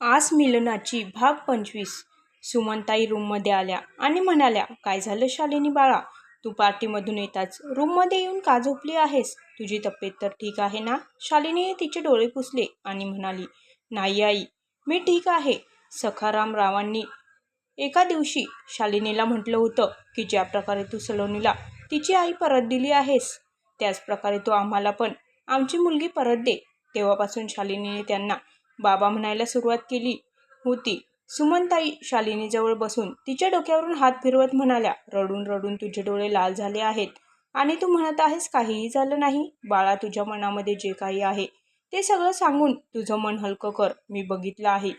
आस मिलनाची भाग 25. सुमनताई रूममध्ये आल्या आणि म्हणाल्या, काय झालं शालिनी बाळा, तू पार्टीमधून येताच रूममध्ये येऊन का झोपली आहेस? तुझी तब्येत तर ठीक आहे ना? शालिनीने तिचे डोळे पुसले आणि म्हणाली, नाही आई, मी ठीक आहे. सखाराम रावांनी एका दिवशी शालिनीला म्हटलं होतं की ज्या प्रकारे तू सलोनीला तिची आई परत दिली आहेस, त्याच प्रकारे तू आम्हाला पण आमची मुलगी परत दे. तेव्हापासून शालिनीने त्यांना बाबा म्हणायला सुरुवात केली होती. सुमनताई शालिनीजवळ बसून तिच्या डोक्यावरून हात फिरवत म्हणाल्या, रडून रडून तुझे डोळे लाल झाले आहेत आणि तू म्हणत आहेस काहीही झालं नाही. बाळा, तुझ्या मनामध्ये जे काही आहे ते सगळं सांगून तुझं मन हलकं कर. मी बघितलं आहे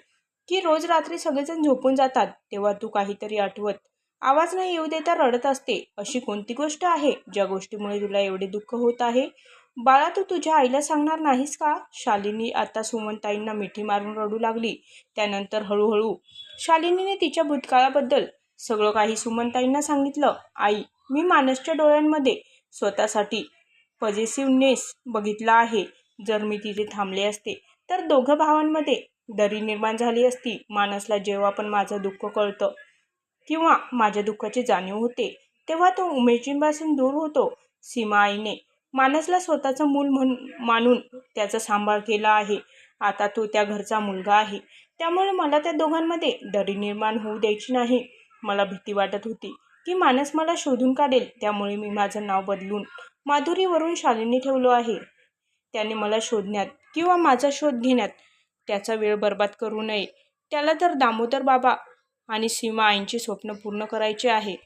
की रोज रात्री सगळेजण झोपून जातात तेव्हा तू काहीतरी आठवत आवाज नाही येऊ देता रडत असते. अशी कोणती गोष्ट आहे ज्या गोष्टीमुळे तुला एवढे दुःख होत आहे? बाळा, तू तुझ्या आईला सांगणार नाहीस का? शालिनी आता सुमनताईंना मिठी मारून रडू लागली. त्यानंतर हळूहळू शालिनीने तिच्या भूतकाळाबद्दल सगळं काही सुमनताईंना सांगितलं. आई, मी मानसच्या डोळ्यांमध्ये स्वतःसाठी पॉझिटिव्हनेस बघितला आहे. जर मी तिथे थांबले असते तर दोघं भावांमध्ये दरी निर्माण झाली असती. मानसला जेव्हा पण माझं दुःख कळतं किंवा माझ्या दुःखाची जाणीव होते तेव्हा तो उमेशजींपासून दूर होतो. सीमा आईने मानसला स्वतःचं मूल मानून त्याचा सांभाळ केला आहे. आता तो त्या घरचा मुलगा आहे, त्यामुळे मला त्या दोघांमध्ये दरी निर्माण होऊ द्यायची नाही. मला भीती वाटत होती की मानस मला शोधून काढेल, त्यामुळे मी माझं नाव बदलून माधुरीवरून शालिनी ठेवलं आहे. त्याने मला शोधण्यात किंवा माझा शोध घेण्यात त्याचा वेळ बर्बाद करू नये. त्याला तर दामोदर बाबा आणि सीमा आईंची स्वप्न पूर्ण करायचे आहे.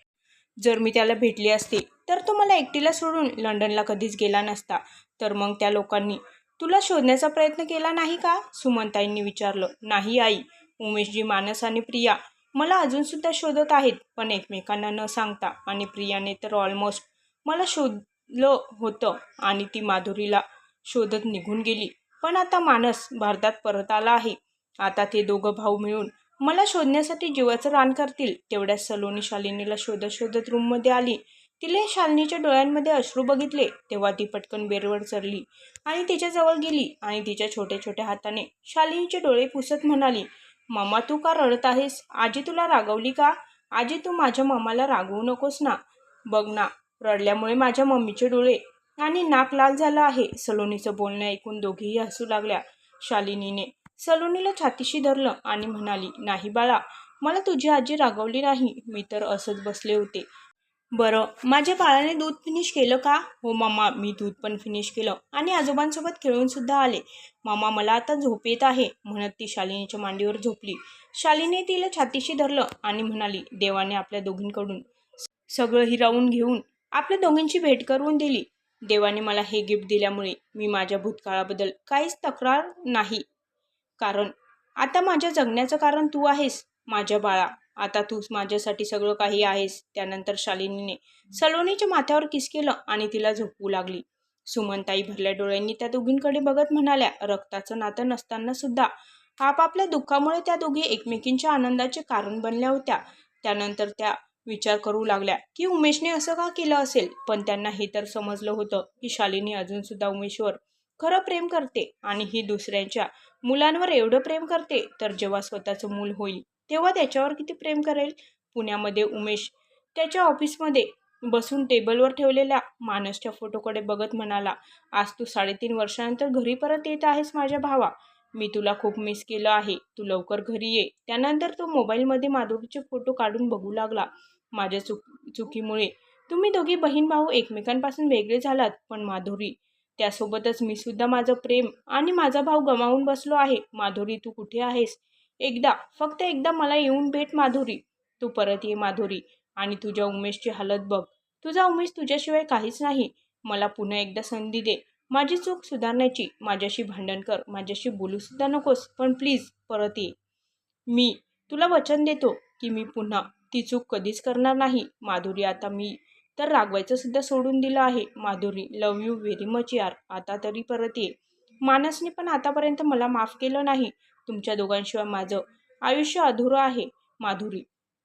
जर मी त्याला भेटले असते तर तो मला एकटीला सोडून लंडनला कधीच गेला नसता. तर मग त्या लोकांनी तुला शोधण्याचा प्रयत्न केला नाही का? सुमनताईंनी विचारलं. नाही आई, उमेशजी, मानस आणि प्रिया मला अजूनसुद्धा शोधत आहेत, पण एकमेकांना न सांगता. आणि प्रियाने तर ऑलमोस्ट मला शोधलं होतं आणि ती माधुरीला शोधत निघून गेली. पण आता मानस भारतात परत आला आहे. आता ते दोघं भाऊ मिळून मला शोधण्यासाठी जीवाचं रान करतील. तेवढ्यात सलोनी शालिनीला शोधत शोधत रूममध्ये आली. तिने शालिनीच्या डोळ्यांमध्ये अश्रू बघितले तेव्हा ती पटकन बेडवर चढली आणि तिच्याजवळ गेली आणि तिच्या छोट्या छोट्या हाताने शालिनीचे डोळे पुसत म्हणाली, मम्मा, तू का रडत आहेस? आजी तुला रागवली का? आजी, तू माझ्या मम्माला रागवू नकोस ना. बघ ना, रडल्यामुळे माझ्या मम्मीचे डोळे आणि नाक लाल झालं आहे. सलोनीचं बोलणं ऐकून दोघेही हसू लागल्या. शालिनीने सलोनीला छातीशी धरलं आणि म्हणाली, नाही बाळा, मला तुझी आजी रागवली नाही. मी तर असंच बसले होते. बरं, माझ्या बाळाने दूध फिनिश केलं का? हो मम्मा, मी दूध पण फिनिश केलं आणि आजोबांसोबत खेळून सुद्धा आले. मम्मा, मला आता झोप येत आहे, म्हणत ती शालिनीच्या मांडीवर झोपली. शालिनी तिला छातीशी धरलं आणि म्हणाली, देवाने आपल्या दोघींकडून सगळं हिरावून घेऊन आपल्या दोघींची भेट करून दिली. देवाने मला हे गिफ्ट दिल्यामुळे मी माझ्या भूतकाळाबद्दल काहीच तक्रार नाही, कारण आता माझ्या जगण्याचं कारण तू आहेस. माझ्या बाळा, आता तूच माझ्यासाठी सगळं काही आहेस. त्यानंतर शालिनीने सलोनीच्या माथ्यावर किस केलं आणि तिला झोपवू लागली. सुमनताई भरल्या डोळ्यांनी त्या दोघींकडे बघत म्हणाल्या, रक्ताचं नातं नसताना सुद्धा आपापल्या दुःखामुळे त्या दोघी एकमेकींच्या आनंदाचे कारण बनल्या होत्या. त्यानंतर त्या विचार करू लागल्या की उमेशने असं का केलं असेल. पण त्यांना हे तर समजलं होतं की शालिनी अजून सुद्धा उमेशवर खरं प्रेम करते आणि ही दुसऱ्यांच्या मुलांवर एवढं प्रेम करते, तर जेव्हा स्वतःचं मूल होईल तेव्हा त्याच्यावर किती प्रेम करेल. पुण्यामध्ये उमेश त्याच्या ऑफिसमध्ये बसून टेबलवर ठेवलेल्या मानसच्या फोटोकडे बघत म्हणाला, आज तू 3.5 वर्षानंतर घरी परत येत आहेस माझ्या भावा. मी तुला खूप मिस केलं आहे. तू लवकर घरी ये. त्यानंतर तो मोबाईलमध्ये माधुरीचे फोटो काढून बघू लागला. माझ्या चुकीमुळे तुम्ही दोघी बहीण भाऊ एकमेकांपासून वेगळे झालात, पण माधुरी, त्यासोबतच मी सुद्धा माझं प्रेम आणि माझा भाऊ गमावून बसलो आहे. माधुरी, तू कुठे आहेस? एकदा, फक्त एकदा मला येऊन भेट माधुरी. तू परत ये माधुरी आणि तुझ्या उमेशची हालत बघ. तुझा उमेश तुझ्याशिवाय काहीच नाही. मला पुन्हा एकदा संधी दे माझी चूक सुधारण्याची. माझ्याशी भांडण कर, माझ्याशी बोलू सुद्धा नकोस, पण प्लीज परत ये. मी तुला वचन देतो की मी पुन्हा ती चूक कधीच करणार नाही. माधुरी, आता मी तर रागवायचं सुद्धा सोडून दिलं आहे. माधुरी, लव यू व्हेरी मच यार. आता तरी परत ये. मानसने पण आतापर्यंत मला माफ केलं नाही. तुमच्या दोघांशिवाय माझं आयुष्य अधुरं आहे. माधुरी,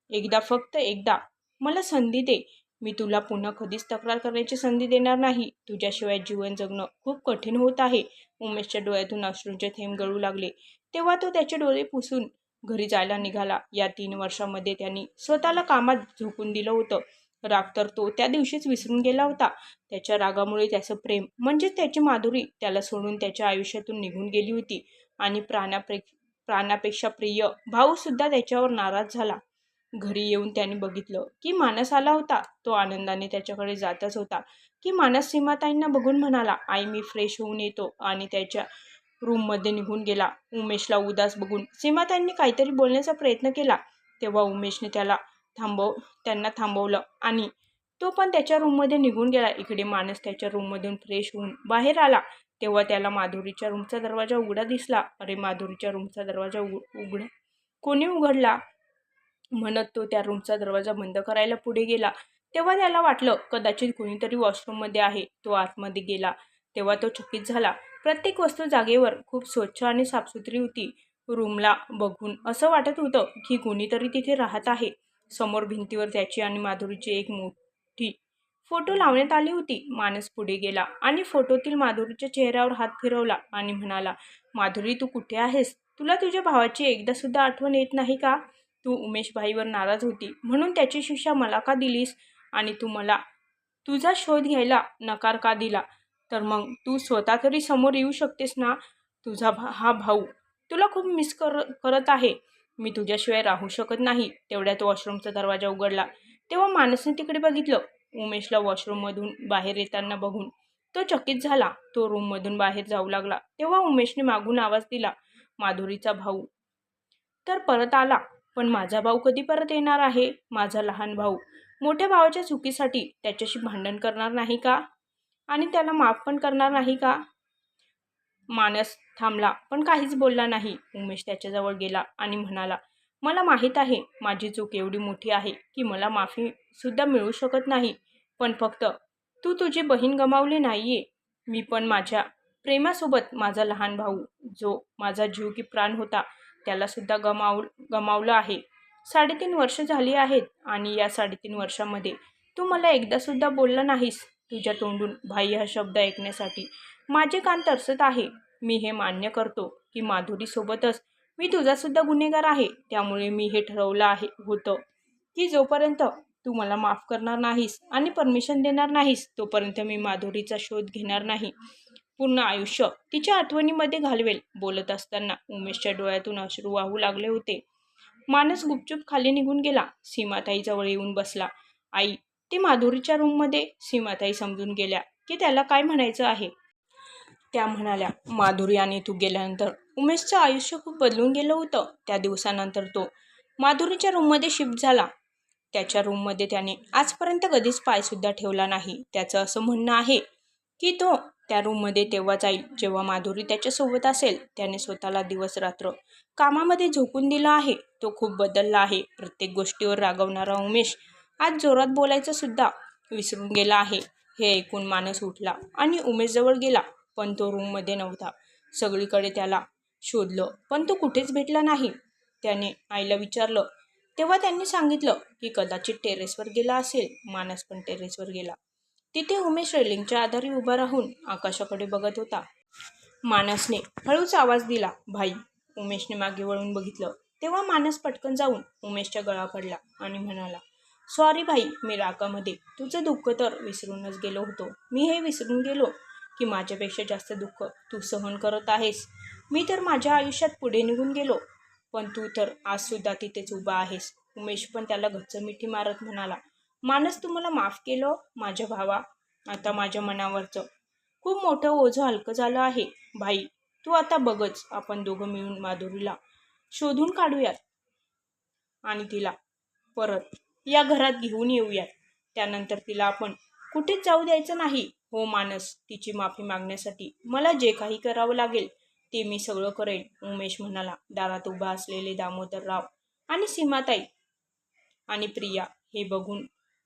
एकदा, फक्त एकदा मला संधी दे. मी तुला पुन्हा कधीच तक्रार करण्याची संधी देणार नाही. तुझ्याशिवाय जीवन जगणं खूप कठीण होत आहे. उमेशच्या डोळ्यातून अश्रूंचे थेंब गळू लागले. तेव्हा तो त्याचे डोळे पुसून घरी जायला निघाला. या 3 वर्षांमध्ये त्यांनी स्वतःला कामात झोकून दिलं होतं. राग तर तो त्या दिवशीच विसरून गेला होता. त्याच्या रागामुळे त्याचं प्रेम म्हणजेच त्याची माधुरी त्याला सोडून त्याच्या आयुष्यातून निघून गेली होती आणि प्राणापेक्षा प्रिय भाऊ सुद्धा त्याच्यावर नाराज झाला. घरी येऊन त्याने बघितलं की मानस आला होता. तो आनंदाने त्याच्याकडे जातच होता की मानस सीमाताईंना बघून म्हणाला, आई मी फ्रेश होऊन येतो, आणि त्याच्या रूममध्ये निघून गेला. उमेशला उदास बघून सीमाताईंनी काहीतरी बोलण्याचा प्रयत्न केला. तेव्हा उमेशने त्यांना थांबवलं आणि तो पण त्याच्या रूममध्ये निघून गेला. इकडे मानस त्याच्या रूममधून फ्रेश होऊन बाहेर आला. तेव्हा त्याला माधुरीच्या रूमचा दरवाजा उघडा दिसला. अरे, माधुरीच्या रूमचा दरवाजा उघडा कोणी उघडला म्हणत तो त्या रूमचा दरवाजा बंद करायला पुढे गेला. तेव्हा त्याला वाटलं कदाचित कुणीतरी वॉशरूममध्ये आहे. तो आतमध्ये गेला तेव्हा तो चकित झाला. प्रत्येक वस्तू जागेवर खूप स्वच्छ आणि साफसुथरी होती. रूमला बघून असं वाटत होतं की कुणीतरी तिथे राहत आहे. समोर भिंतीवर त्याची आणि माधुरीची एक मोठी फोटो लावण्यात आली होती. मानस पुढे गेला आणि फोटोतील माधुरीच्या चेहऱ्यावर हात फिरवला आणि म्हणाला, माधुरी तू कुठे आहेस? तुला तुझ्या भावाची एकदा सुद्धा आठवण येत नाही का? तू उमेश भाईवर नाराज होती म्हणून त्याची शिक्षा मला का दिलीस? आणि तू मला तुझा शोध घ्यायला नकार का दिला? तर मग तू स्वतः तरी समोर येऊ शकतेस ना? हा भाऊ तुला खूप मिस करत आहे. मी तुझ्याशिवाय राहू शकत नाही. तेवढ्यात वॉशरूमचा दरवाजा उघडला. तेव्हा मानसने तिकडे बघितलं. उमेशला वॉशरूममधून बाहेर येताना बघून तो चकित झाला. तो रूममधून बाहेर जाऊ लागला. तेव्हा उमेशने मागून आवाज दिला, माधुरीचा भाऊ तर परत आला, पण माझा भाऊ कधी परत येणार आहे? माझा लहान भाऊ मोठ्या भावाच्या चुकीसाठी त्याच्याशी भांडण करणार नाही का? आणि त्याला माफ पण करणार नाही का? मानस थांबला पण काहीच बोलला नाही. उमेश त्याच्याजवळ गेला आणि म्हणाला, मला माहीत आहे माझी चूक एवढी मोठी आहे की मला माफी सुद्धा मिळू शकत नाही. पण फक्त तू तुझी बहीण गमावली नाहीये. मी पण माझ्या प्रेमासोबत माझा लहान भाऊ, जो माझा जीव की प्राण होता, त्याला सुद्धा गमावलं आहे. 3.5 वर्ष झाली आहेत आणि या 3.5 वर्षांमध्ये तू मला एकदा सुद्धा बोलला नाहीस. तुझ्या तोंडून भाई हा शब्द ऐकण्यासाठी माझे कान तरसत आहे. मी हे मान्य करतो की माधुरीसोबतच मी तुझा सुद्धा गुन्हेगार आहे. त्यामुळे मी हे ठरवलं होतं की जोपर्यंत तू मला माफ करणार नाहीस आणि परमिशन देणार नाहीस तोपर्यंत मी माधुरीचा शोध घेणार नाही. पूर्ण आयुष्य तिच्या आठवणीमध्ये घालवेल. बोलत असताना उमेशच्या डोळ्यातून अश्रू वाहू लागले होते. मानस गुपचूप खाली निघून गेला. सीमाताई जवळ येऊन बसला. आई, ते माधुरीच्या रूममध्ये. सीमाताई समजून गेल्या की त्याला काय म्हणायचं आहे. त्या म्हणाल्या, माधुरी आणि तू गेल्यानंतर उमेशचं आयुष्य खूप बदलून गेलं होतं. त्या दिवसानंतर तो माधुरीच्या रूममध्ये शिफ्ट झाला. त्याच्या रूममध्ये त्याने आजपर्यंत कधीच पायसुद्धा ठेवला नाही. त्याचं असं म्हणणं आहे की तो त्या रूममध्ये तेव्हा जाईल जेव्हा माधुरी त्याच्यासोबत असेल. त्याने स्वतःला दिवस रात्र कामामध्ये झोकून दिलं आहे. तो खूप बदलला आहे. प्रत्येक गोष्टीवर रागवणारा उमेश आज जोरात बोलायचं सुद्धा विसरून गेला आहे. हे ऐकून मानस उठला आणि उमेशजवळ गेला, पण तो रूममध्ये नव्हता. सगळीकडे त्याला शोधलं पण तो कुठेच भेटला नाही. त्याने आईला विचारलं तेव्हा त्यांनी सांगितलं की कदाचित टेरेसवर गेला असेल. मानस पण टेरेसवर गेला. तिथे उमेश रेलिंगच्या आधारे उभा राहून आकाशाकडे बघत होता. मानसने हळूच आवाज दिला, भाई. उमेशने मागे वळून बघितलं तेव्हा मानस पटकन जाऊन उमेशच्या गळा पडला आणि म्हणाला, सॉरी भाई, मी रागामध्ये तुझं दुःख तर विसरूनच गेलो होतो. मी हे विसरून गेलो की माझ्यापेक्षा जास्त दुःख तू सहन करत आहेस. मी तर माझ्या आयुष्यात पुढे निघून गेलो, पण तू तर आजसुद्धा तिथेच उभा आहेस. उमेश पण त्याला घच्च मिठी मारत म्हणाला, मानस, तू मला माफ केलं माझ्या भावा. आता माझ्या मनावरचं खूप मोठं ओझं हलकं झालं आहे. भाई, तू आता बघच, आपण दोघं मिळून माधुरीला शोधून काढूयात आणि तिला परत या घरात घेऊन येऊयात. त्यानंतर तिला आपण कुठेच जाऊ द्यायचं नाही. हो मानस, तिची माफी मागण्यासाठी मला जे काही करावं लागेल ते मी सगळं करेन. उमेश म्हणाला. दारात उभा असलेले दामोदरराव आणि सीमाताई आणि प्रिया हे बघून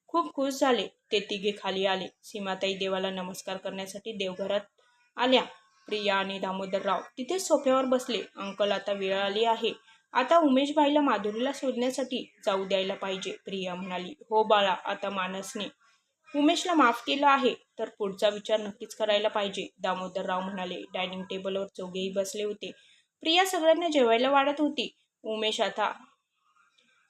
खूप खुश झाले. ते तिघे खाली आले. सीमाताई देवाला नमस्कार करण्यासाठी देवघरात आल्या. प्रिया आणि दामोदरराव तिथे सोफ्यावर बसले. अंकल, आता वेळ आली आहे. आता उमेश भाईला माधुरीला शोधण्यासाठी जाऊ द्यायला पाहिजे. प्रिया म्हणाली, हो बाळा, आता मानसने उमेशला माफ केलं आहे तर पुढचा विचार नक्कीच करायला पाहिजे. दामोदरराव म्हणाले. डायनिंग टेबलवर चौघेही बसले होते. प्रिया सगळ्यांना जेवायला वाढत होती. उमेश आता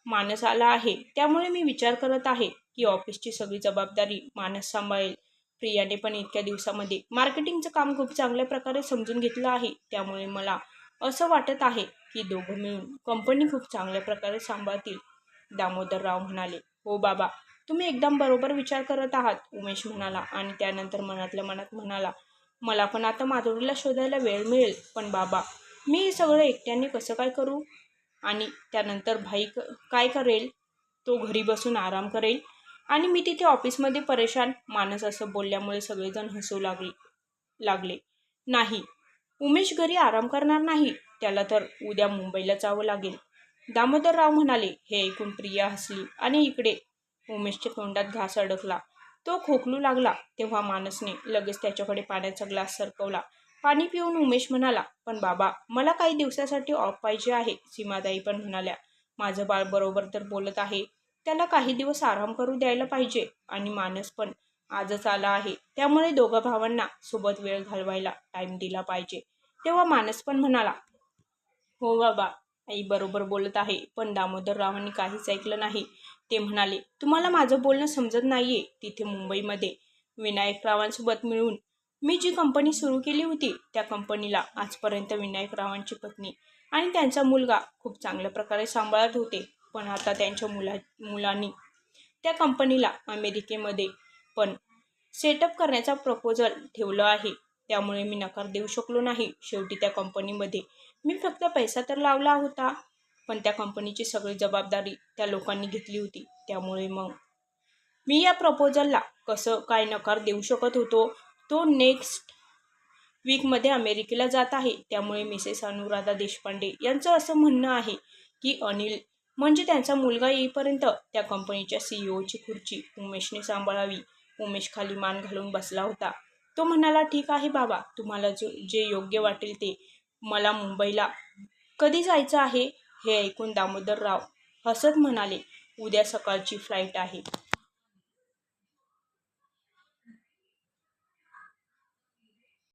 मानस आला आहे, त्यामुळे मी विचार करत आहे की ऑफिसची सगळी जबाबदारी मानस सांभाळेल. प्रियाने पण इतक्या दिवसामध्ये मार्केटिंगचं काम खूप चांगल्या प्रकारे समजून घेतलं आहे, त्यामुळे मला असं वाटत आहे की दोघं मिळून कंपनी खूप चांगल्या प्रकारे सांभाळतील. दामोदरराव म्हणाले. हो बाबा, तुम्ही एकदम बरोबर विचार करत आहात, उमेश म्हणाला आणि त्यानंतर मनातल्या मनात म्हणाला, मला पण आता माधुरीला शोधायला वेळ मिळेल, पण बाबा, मी हे सगळं एकट्याने कसं काय करू? आणि त्यानंतर भाई काय करेल? तो घरी बसून आराम करेल आणि मी तिथे ऑफिसमध्ये परेशान. मानस असं बोलल्यामुळे सगळेजण हसू लागले. नाही, उमेश घरी आराम करणार नाही, त्याला तर उद्या मुंबईला जावं लागेल. दामोदरराव म्हणाले. हे ऐकून प्रिया हसली आणि इकडे उमेशच्या तोंडात घास अडकला. तो खोकलू लागला. तेव्हा मानसने लगेच त्याच्याकडे पाण्याचा ग्लास सरकवला. पाणी पिऊन उमेश म्हणाला, पण बाबा, मला काही दिवसासाठी ऑफ पाहिजे आहे. सीमाताई पण म्हणाल्या, माझं बाळ बरोबर तर बोलत आहे, त्याला काही दिवस आराम करू द्यायला पाहिजे. आणि मानस पण आजच आला आहे, त्यामुळे दोघा भावांना सोबत वेळ घालवायला टाइम दिला पाहिजे. तेव्हा मानस पण म्हणाला, हो बाबा, आई बरोबर बोलत आहे. पण दामोदररावांनी काहीच ऐकलं नाही. ते म्हणाले, तुम्हाला माझं बोलणं समजत नाहीये. तिथे मुंबईमध्ये विनायकरावांसोबत मिळून मी जी कंपनी सुरू केली होती, त्या कंपनीला आजपर्यंत विनायकरावांची पत्नी आणि त्यांचा मुलगा खूप चांगल्या प्रकारे सांभाळत होते. पण आता त्यांच्या मुलांनी त्या कंपनीला अमेरिकेमध्ये पण सेटअप करण्याचा प्रपोजल ठेवलं आहे. त्यामुळे मी नकार देऊ शकलो नाही. शेवटी त्या कंपनीमध्ये मी फक्त पैसा तर लावला होता, पण त्या कंपनीची सगळी जबाबदारी त्या लोकांनी घेतली होती. त्यामुळे मग मी या प्रपोजलला कसं काय नकार देऊ शकत होतो? तो नेक्स्ट वीकमध्ये अमेरिकेला जात आहे. त्यामुळे मिसेस अनुराधा देशपांडे यांचं असं म्हणणं आहे की अनिल म्हणजे त्यांचा मुलगा येईपर्यंत त्या कंपनीच्या सीईओची खुर्ची उमेशने सांभाळावी. उमेश खाली मान घालून बसला होता. तो म्हणाला, ठीक आहे बाबा, तुम्हाला जे योग्य वाटेल ते. मला मुंबईला कधी जायचं आहे? हे ऐकून दामोदरराव हसत म्हणाले, उद्या सकाळची फ्लाईट आहे.